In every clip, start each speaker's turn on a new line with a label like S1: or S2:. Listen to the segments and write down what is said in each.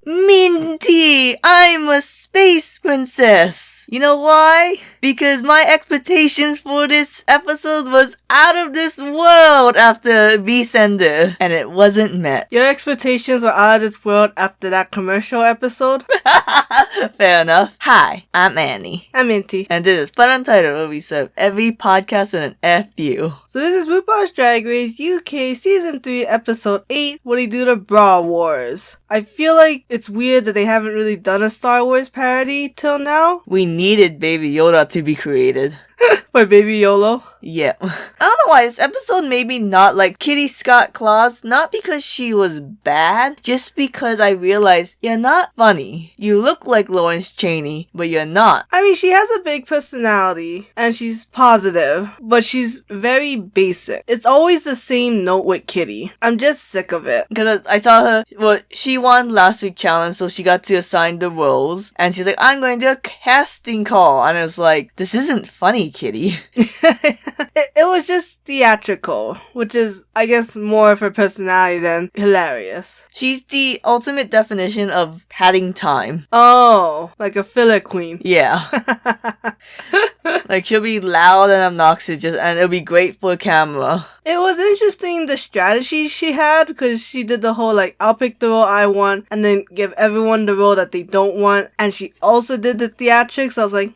S1: Minty, I'm a space princess. You know why? Because my expectations for this episode was out of this world after V-Sender, and it wasn't met.
S2: Your expectations were out of this world after that commercial episode?
S1: Fair enough. Hi, I'm Annie.
S2: I'm Minty.
S1: And this is FunUntitled, where we serve every podcast with an FU.
S2: So this is RuPaul's Drag Race UK Season 3 Episode 8, where they do the Bra Wars. I feel like it's weird that they haven't really done a Star Wars parody till now.
S1: We needed Baby Yoda to be created.
S2: By Baby YOLO?
S1: Yeah. I don't know why this episode made me not like Kitty Scott Claus, not because she was bad, just because I realized you're not funny. You look like Lawrence Chaney, but you're not.
S2: I mean, she has a big personality, and she's positive, but she's very basic. It's always the same note with Kitty. I'm just sick of it.
S1: Because I saw her, well, she won last week's challenge, so she got to assign the roles, and she's like, I'm going to do a casting call, and I was like, this isn't funny, Kitty.
S2: It was just theatrical, which is, I guess, more of her personality than hilarious.
S1: She's the ultimate definition of padding time.
S2: Oh, like a filler queen.
S1: Yeah. Like, she'll be loud and obnoxious, and it'll be great for camera.
S2: It was interesting the strategy she had, because she did the whole, like, I'll pick the role I want, and then give everyone the role that they don't want, and she also did the theatrics, so I was like,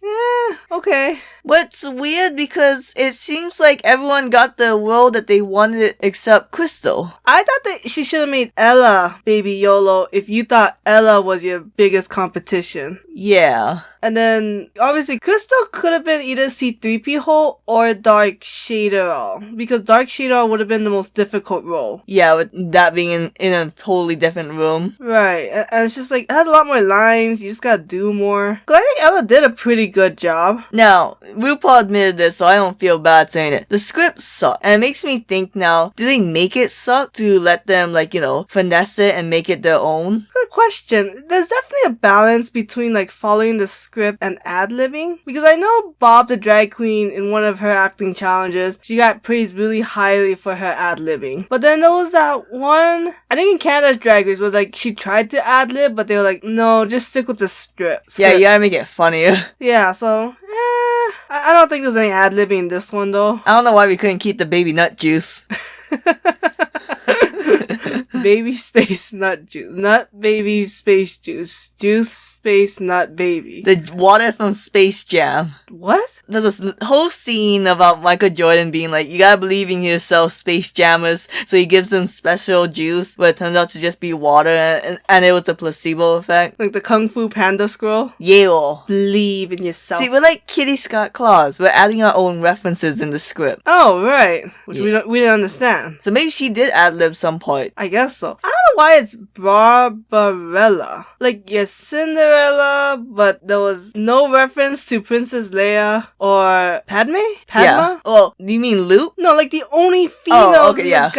S2: okay.
S1: What's weird because it seems like everyone got the role that they wanted except Crystal.
S2: I thought that she should have made Ella Baby YOLO if you thought Ella was your biggest competition.
S1: Yeah.
S2: And then, obviously, Crystal could have been either C-3PO or Dark Shader, because Dark Shader would have been the most difficult role.
S1: Yeah, with that being in a totally different room.
S2: Right, and it's just like, it has a lot more lines, you just gotta do more. Cause I think Ella did a pretty good job.
S1: Now, RuPaul admitted this, so I don't feel bad saying it. The script sucked, and it makes me think now, do they make it suck to let them, like, you know, finesse it and make it their own?
S2: Good question. There's definitely a balance between, like, following the script and ad-libbing. Because I know Bob the drag queen, in one of her acting challenges, she got praised really highly for her ad-libbing. But then there was that one, I think in Canada's Drag Race, was like, she tried to ad-lib, but they were like, no, just stick with the script.
S1: Yeah, you gotta make it funnier.
S2: Yeah, so, I don't think there's any ad-libbing in this one, though.
S1: I don't know why we couldn't keep the baby nut juice.
S2: Baby space nut juice. Nut baby space juice. Juice space nut baby.
S1: The water from Space Jam.
S2: What?
S1: There's this whole scene about Michael Jordan being like, you gotta believe in yourself, Space Jammers. So he gives them special juice, but it turns out to just be water, and it was a placebo effect.
S2: Like the Kung Fu Panda scroll?
S1: Yeah.
S2: Believe in yourself.
S1: See, we're like Kitty Scott Claus. We're adding our own references in the script.
S2: Oh, right. Which
S1: Yeah.
S2: we didn't understand.
S1: So maybe she did ad-lib some part.
S2: I guess so. I don't know why it's Barbarella. Like, you're Cinderella, but there was no reference to Princess Leia or Padme? Padma?
S1: Yeah. Oh, you mean Luke?
S2: No, like the only female
S1: okay, yeah.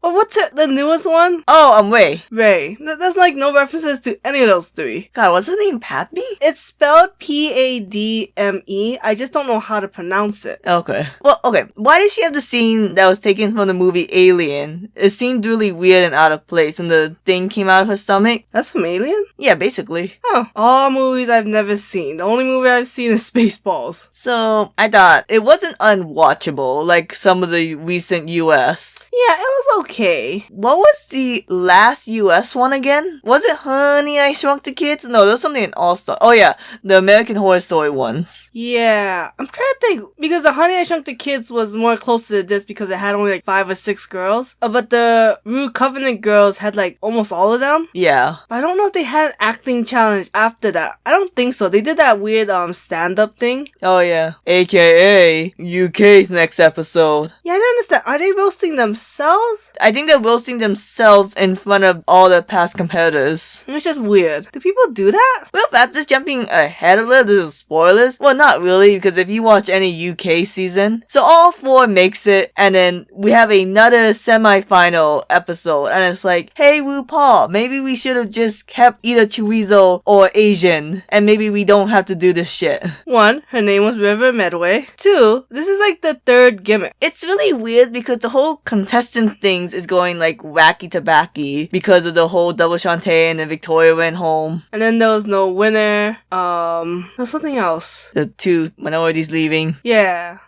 S2: Oh, what's the newest one?
S1: Oh, Ray.
S2: Ray. There's like no references to any of those three.
S1: God, what's her name? Padme?
S2: It's spelled Padme. I just don't know how to pronounce it.
S1: Okay. Well, okay. Why did she have the scene that was taken from the movie Alien? It seemed really weird and out of place when the thing came out of her stomach.
S2: That's from Alien?
S1: Yeah, basically.
S2: Oh. All movies I've never seen. The only movie I've seen is Spaceballs.
S1: So, I thought it wasn't unwatchable like some of the recent US.
S2: Yeah, it was okay.
S1: What was the last US one again? Was it Honey, I Shrunk the Kids? No, there was something in All-Star. Oh yeah, the American Horror Story ones.
S2: Yeah, I'm trying to think, because the Honey I Shrunk the Kids was more closer to this because it had only like 5 or 6 girls. But the Rue Covenant girls had like almost all of them.
S1: Yeah.
S2: But I don't know if they had an acting challenge after that. I don't think so. They did that weird stand-up thing.
S1: Oh yeah. AKA UK's next episode.
S2: Yeah, I don't understand. Are they roasting themselves?
S1: I think they're roasting themselves in front of all the past competitors.
S2: It's just weird. Do people do that?
S1: Well, that's just jumping ahead a little. This is spoilers. Well, not really, because if you watch any UK season, so all 4 makes it, and then we have another semi-final episode, and it's like, hey RuPaul, maybe we should have just kept either chorizo or Asian, and maybe we don't have to do this shit.
S2: 1, her name was River Medway. 2, this is like the 3rd gimmick.
S1: It's really weird because the whole contestant thing things is going like wacky to backy because of the whole double Shantae and then Victoria went home.
S2: And then there was no winner. There's something else.
S1: The 2 minorities leaving.
S2: Yeah.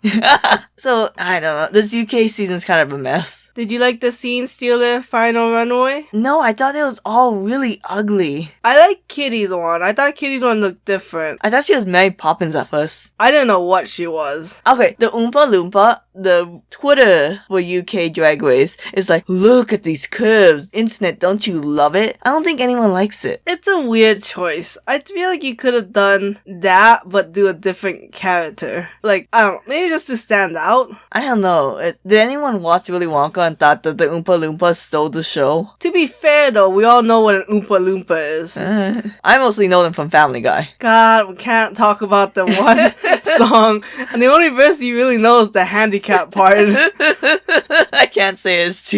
S1: So, I don't know. This UK season's kind of a mess.
S2: Did you like the scene stealer final runaway?
S1: No, I thought it was all really ugly.
S2: I like Kitty's one. I thought Kitty's one looked different.
S1: I thought she was Mary Poppins at first.
S2: I didn't know what she was.
S1: Okay, the Oompa Loompa, the Twitter for UK Drag Race is like, look at these curves. Internet, don't you love it? I don't think anyone likes it.
S2: It's a weird choice. I feel like you could have done that, but do a different character. Like, I don't know, maybe just to stand out.
S1: I don't know. Did anyone watch Willy Wonka and thought that the Oompa Loompa stole the show?
S2: To be fair though, we all know what an Oompa Loompa is.
S1: I mostly know them from Family Guy.
S2: God, we can't talk about the one song. And the only verse you really know is the handicap part.
S1: I can't say it's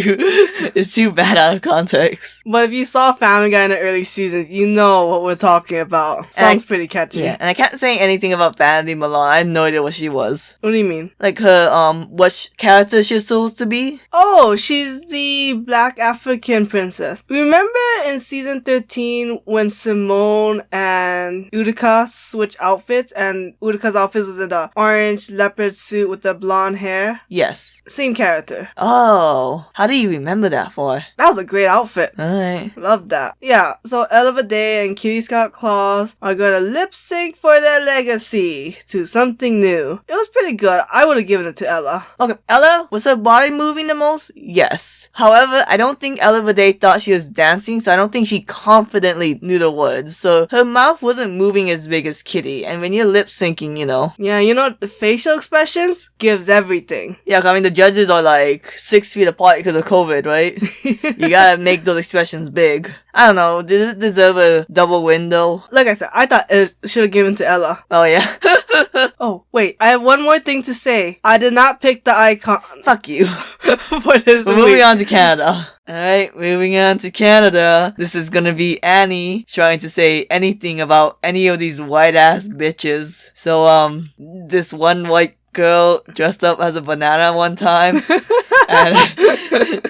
S1: too bad out of context.
S2: But if you saw Family Guy in the early seasons, you know what we're talking about. Song's pretty catchy.
S1: Yeah, and I can't say anything about Vanity Milan. I had no idea what she was.
S2: What do you mean?
S1: Like her, what character she's supposed to be?
S2: Oh, she's the Black African princess. Remember in season 13 when Simone and Utica switched outfits and Utica's outfit was in the orange leopard suit with the blonde hair?
S1: Yes.
S2: Same character.
S1: Oh, how do you remember that for?
S2: That was a great outfit.
S1: Alright.
S2: Love that. Yeah, so Ella Day and Kitty Scott Claus are gonna lip sync for their legacy to something new. It was pretty good. I would have given it to Ella.
S1: Okay, Ella, was her body moving the most? Yes. However, I don't think Ella Day thought she was dancing, so I don't think she confidently knew the words. So her mouth wasn't moving as big as Kitty, and when you're lip syncing, you know.
S2: Yeah, you know, the facial expressions gives everything.
S1: Yeah, I mean, the judges are like 6 feet apart because of COVID, right? You gotta make those expressions big. I don't know, did it deserve a double window?
S2: Like I said, I thought it should have given to Ella.
S1: Oh, yeah.
S2: Oh, wait, I have one more thing to say. I did not pick the icon.
S1: Fuck you.
S2: For this
S1: We're
S2: week.
S1: moving on to Canada. Alright, moving on to Canada. This is gonna be Annie trying to say anything about any of these white ass bitches. So, this one white girl dressed up as a banana one time. And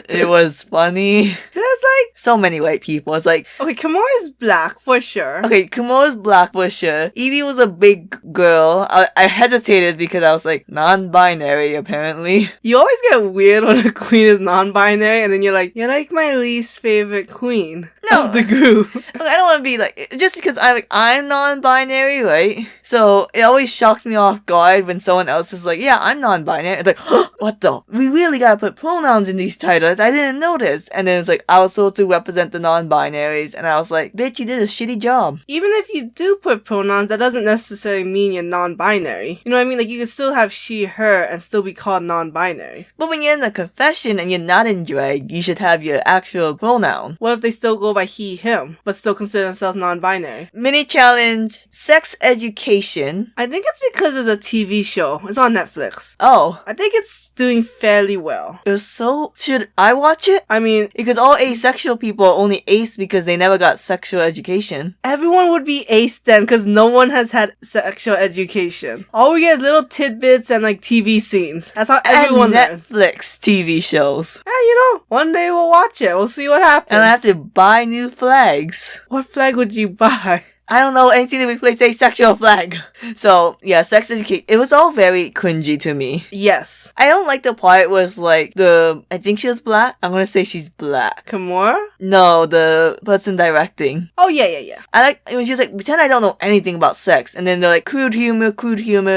S1: it was funny.
S2: There's like
S1: So many white people. It's like,
S2: okay, Kimura's black for sure.
S1: okay, Kumo's black for sure. Evie was a big girl. I hesitated because I was like, non-binary apparently.
S2: You always get weird when a queen is non-binary, and then you're like my least favorite queen
S1: No.
S2: of the group.
S1: Look, I don't want to be like, just because I'm non-binary, right? So it always shocks me off guard when someone else is like, yeah, I'm non-binary. It's like, what the? We really gotta put pronouns in these titles. I didn't know this. And then it's like, I was supposed to represent the non-binaries, and I was like, bitch, you did a shitty job.
S2: Even if you do put pronouns, that doesn't necessarily mean you're non-binary. You know what I mean? Like, you can still have she, her, and still be called non-binary.
S1: But when you're in a confession and you're not in drag, you should have your actual pronoun.
S2: What if they still go by he, him, but still consider themselves non-binary?
S1: Mini challenge, sex education.
S2: I think it's because it's a TV show. It's on Netflix.
S1: Oh,
S2: I think it's doing fairly well.
S1: it was so... Should I watch it?
S2: I mean,
S1: Because all asexual people are only ace because they never got sexual education.
S2: everyone would be ace then because no one has had sexual education. All we get is little tidbits and like TV scenes. That's how everyone
S1: and
S2: learns.
S1: Netflix TV shows.
S2: Yeah, you know, one day we'll watch it. We'll see what happens.
S1: And I have to buy new flags.
S2: What flag would you buy?
S1: I don't know anything that replaces a sexual flag. So, yeah, sex education. It was all very cringy to me.
S2: Yes.
S1: I don't like the part where it's like I think she was black. I'm gonna say she's black.
S2: Kimura?
S1: No, the person directing.
S2: Oh, yeah.
S1: I like when she's like, pretend I don't know anything about sex. And then they're like, crude humor.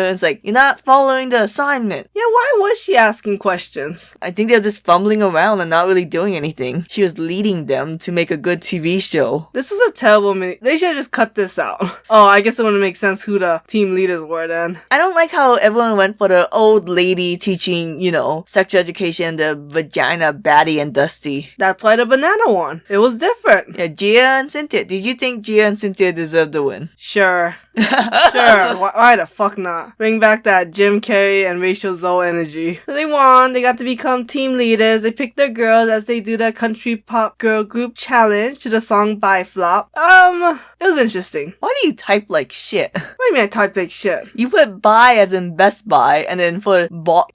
S1: It's like, you're not following the assignment.
S2: Yeah, why was she asking questions?
S1: I think they're just fumbling around and not really doing anything. She was leading them to make a good TV show.
S2: This was a terrible minute. They should have just cut this out. Oh, I guess it wouldn't make sense who the team leaders were then.
S1: I don't like how everyone went for the old lady teaching, sexual education, the vagina baddie and dusty.
S2: That's why the banana won. It was different.
S1: Yeah, Gia and Cynthia. Did you think Gia and Cynthia deserved the win?
S2: Sure. Sure. Why the fuck not? Bring back that Jim Carrey and Rachel Zoe energy. So they won. They got to become team leaders. They picked their girls as they do their country pop girl group challenge to the song Bye Flop. It was interesting. interesting.
S1: Why do you type like shit?
S2: What do you mean I typed like shit?
S1: You put buy as in Best Buy, and then for Bra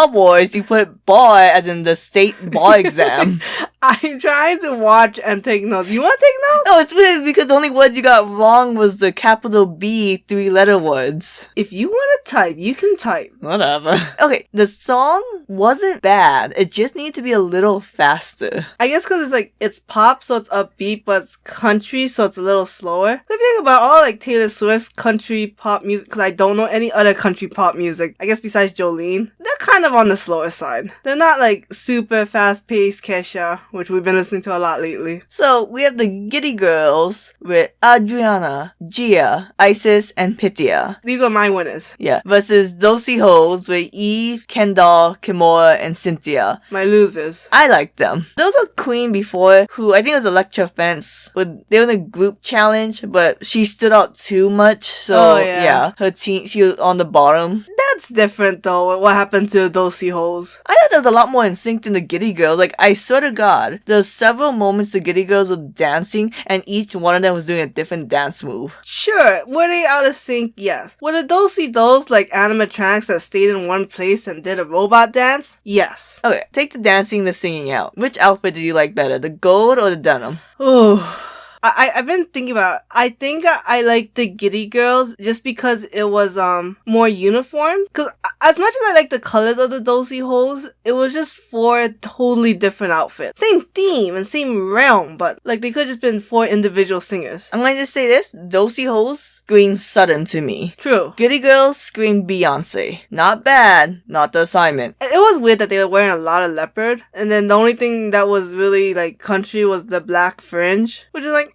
S1: Wars, you put bar as in the state bar exam.
S2: I'm trying to watch and take notes. You want to take notes?
S1: No, it's weird because the only word you got wrong was the capital B 3-letter words.
S2: If you want to type, you can type.
S1: Whatever. Okay, the song wasn't bad. It just needed to be a little faster.
S2: I guess because it's pop, so it's upbeat, but it's country, so it's a little slower. If you think about all like Taylor Swift's country pop music, because I don't know any other country pop music, I guess besides Jolene, they're kind of on the slower side. They're not like super fast-paced Kesha, which we've been listening to a lot lately.
S1: So we have the Giddy girls with Adriana, Gia, Isis, and Pitya.
S2: These were my winners.
S1: Yeah. Versus Dosie hoes with Eve, Kendall, Kimura, and Cynthia.
S2: My losers.
S1: I like them. There was a queen before who I think it was Electra Fence. They were in a group challenge, but she stood out too much. So yeah, her team, she was on the bottom.
S2: That's different though. What happened to those hoes?
S1: I thought there was a lot more in sync than the Giddy girls. Like, I swear to God, there's several moments the Giddy girls were dancing, and each one of them was doing a different dance move.
S2: Sure. Were they out of sync? Yes. Were the Dosie dolls like animatronics that stayed in one place and did a robot dance? Yes.
S1: Okay, take the dancing and the singing out. Which outfit did you like better, the gold or the denim?
S2: Ooh. I've been thinking about it. I think I like the Giddy girls just because it was more uniform. Because as much as I like the colors of the Dosie hoes, it was just 4 totally different outfits. Same theme and same realm, but like they could have just been 4 individual singers.
S1: I'm going to just say this, Dosie hoes scream sudden to me.
S2: True.
S1: Giddy girls scream Beyonce. Not bad, not the assignment.
S2: It was weird that they were wearing a lot of leopard, and then the only thing that was really like country was the black fringe, which is like,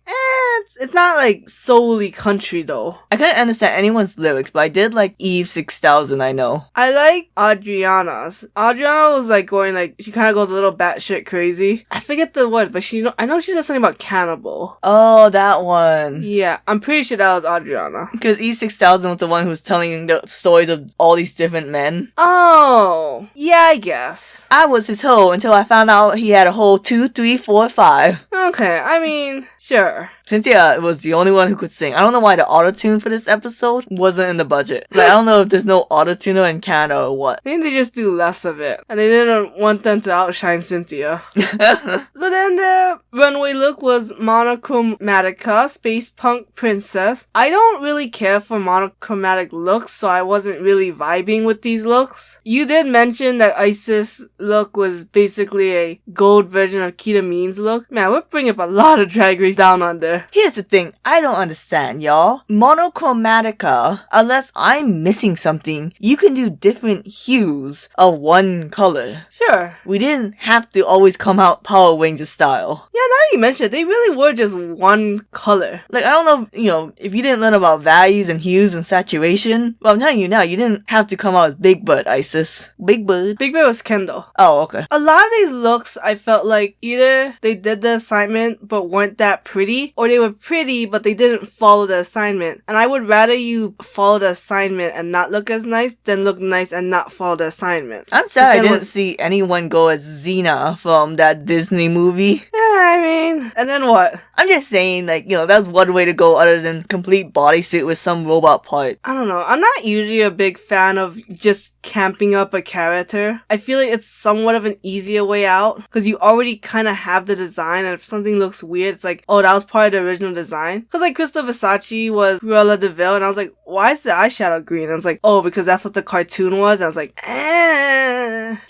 S2: it's not like solely country though.
S1: I couldn't understand anyone's lyrics, but I did like Eve 6000, I know.
S2: I like Adriana's. Adriana was like going like, she kind of goes a little batshit crazy. I forget the words, but I know she said something about cannibal.
S1: Oh, that one.
S2: Yeah, I'm pretty sure that was Adriana.
S1: Because Eve 6000 was the one who was telling the stories of all these different men.
S2: Oh, yeah, I guess.
S1: I was his hoe until I found out he had a whole 2, 3, 4, 5.
S2: Okay, I mean, sure.
S1: Cynthia was the only one who could sing. I don't know why the autotune for this episode wasn't in the budget. Like, I don't know if there's no autotuner in Canada or what.
S2: I think they just do less of it. And they didn't want them to outshine Cynthia. So then the runway look was Monochromatica, Space Punk Princess. I don't really care for monochromatic looks, so I wasn't really vibing with these looks. You did mention that Isis' look was basically a gold version of Kita Mean's look. Man, we're bringing up a lot of Drag Race down under.
S1: Here's the thing, I don't understand, y'all. Monochromatica, unless I'm missing something, you can do different hues of one color.
S2: Sure.
S1: We didn't have to always come out Power Rangers style.
S2: Yeah, now that you mention it, they really were just one color.
S1: Like, I don't know, if you didn't learn about values and hues and saturation, but I'm telling you now, you didn't have to come out as Big Bird, Isis. Big Bird?
S2: Big Bird was Kendall.
S1: Oh, okay.
S2: A lot of these looks, I felt like either they did the assignment but weren't that pretty, or they were pretty but they didn't follow the assignment. And I would rather you follow the assignment and not look as nice than look nice and not follow the assignment.
S1: I'm sad I didn't see anyone go as Xena from that Disney movie.
S2: Yeah, I mean, and then what?
S1: I'm just saying, like, that was one way to go other than complete bodysuit with some robot part.
S2: I don't know. I'm not usually a big fan of just camping up a character. I feel like it's somewhat of an easier way out because you already kind of have the design, and if something looks weird, it's like, oh, that was part of the original design. Because like Crystal Versace was Cruella de Vil, and I was like, why is the eyeshadow green? And it's like, oh, because that's what the cartoon was. And I was like,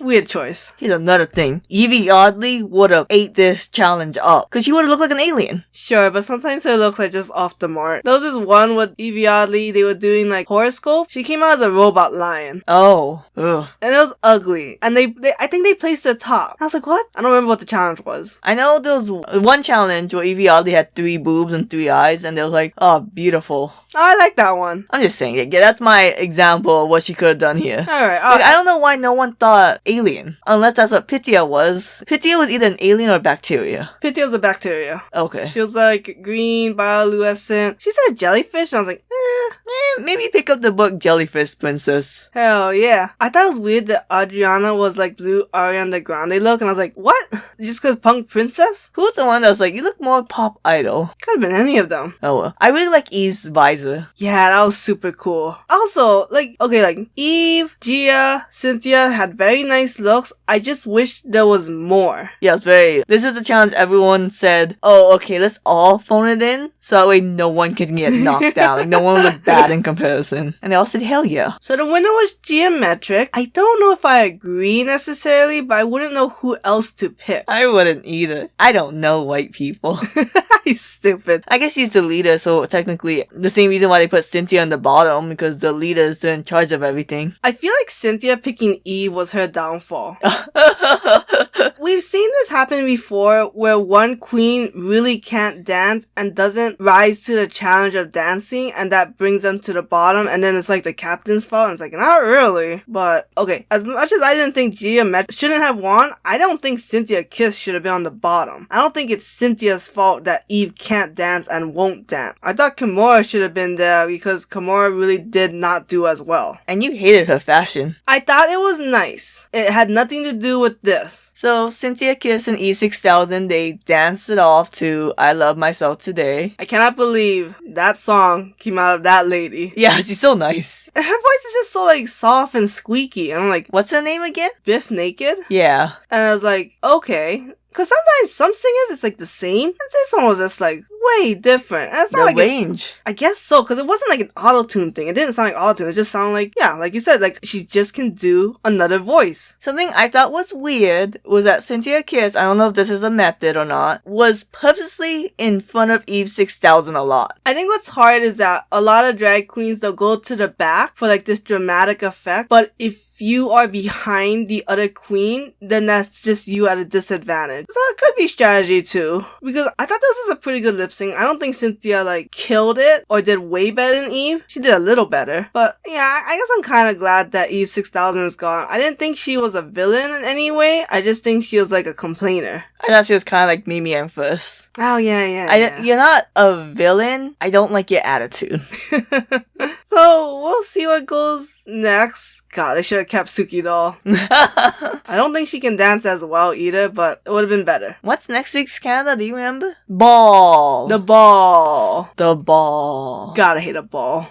S2: weird choice.
S1: Here's another thing. Evie Oddly would have ate this challenge up because she would have looked like an alien.
S2: Sure, but sometimes it looks like just off the mark. There was this one with Evie Oddly, they were doing like horoscope. She came out as a robot lion.
S1: Oh, ugh.
S2: And it was ugly. And I think they placed the top. I was like, what? I don't remember what the challenge was.
S1: I know there was one challenge where Evie Oddly had 3 boobs and 3 eyes, and they was like, oh, beautiful.
S2: I like that one.
S1: I'm just saying, yeah, that's my example of what she could have done here.
S2: Alright.
S1: Like, I don't know why no one thought alien, unless that's what Pitya was. Pitya was either an alien or bacteria.
S2: Pitya was a bacteria.
S1: Okay.
S2: She was like green, bioluminescent. She said jellyfish, and I was like,
S1: Maybe pick up the book Jellyfish Princess.
S2: Hell yeah. I thought it was weird that Adriana was like blue Ariana Grande look, and I was like, what? Just cause punk princess?
S1: Who's the one that was like, you look more pop idol?
S2: Could have been any of them.
S1: Oh well. I really like Eve's visor.
S2: Yeah, that was super cool. Also, like Eve, Gia, Cynthia had very nice looks. I just wish there was more.
S1: Yeah, this is a challenge everyone said, oh, okay, let's all phone it in, so that way no one can get knocked down. Like, no one will look bad in comparison. And they all said, hell yeah.
S2: So the winner was Geometric. I don't know if I agree necessarily, but I wouldn't know who else to pick.
S1: I wouldn't either. I don't know white people.
S2: He's stupid.
S1: I guess she's the leader, so technically the same reason why they put Cynthia on the bottom, because the leaders are in charge of everything.
S2: I feel like Cynthia picking Eve was her downfall. We've seen this happen before where one queen really can't dance and doesn't rise to the challenge of dancing, and that brings them to the bottom, and then it's like the captain's fault, and it's like, not really. But okay, as much as I didn't think Gia shouldn't have won, I don't think Cynthia Kiss should have been on the bottom. I don't think it's Cynthia's fault that Eve can't dance and won't dance. I thought Kimura should have been there because Kimura really did not do as well.
S1: And you hated her fashion.
S2: I thought it was nice. It had nothing to do with this.
S1: So, Cynthia Kiss and Eve 6000, they danced it off to I Love Myself Today.
S2: I cannot believe that song came out of that lady.
S1: Yeah, she's so nice.
S2: Her voice is just so like soft and squeaky. And I'm like,
S1: what's her name again?
S2: Biff Naked?
S1: Yeah.
S2: And I was like, okay. Because sometimes some singers, it's like the same. And this one was just like way different. And it's not
S1: the range.
S2: I guess so, because it wasn't like an auto-tune thing. It didn't sound like auto-tune. It just sounded like, yeah, like you said, like she just can do another voice.
S1: Something I thought was weird was that Cynthia Kiss, I don't know if this is a method or not, was purposely in front of Eve 6000 a lot.
S2: I think what's hard is that a lot of drag queens, they'll go to the back for like this dramatic effect. But if you are behind the other queen, then that's just you at a disadvantage. So it could be strategy too. Because I thought this was a pretty good lip sync. I don't think Cynthia like killed it or did way better than Eve. She did a little better. But yeah, I guess I'm kind of glad that Eve 6000 is gone. I didn't think she was a villain in any way. I just think she was like a complainer.
S1: I thought she was kind of like Mimi and first.
S2: Oh yeah.
S1: You're not a villain. I don't like your attitude.
S2: So we'll see what goes next. God, they should have kept Suki doll. I don't think she can dance as well either, but it would have been better.
S1: What's next week's Canada? Do you remember? Ball.
S2: The ball.
S1: The ball.
S2: Gotta hate a ball.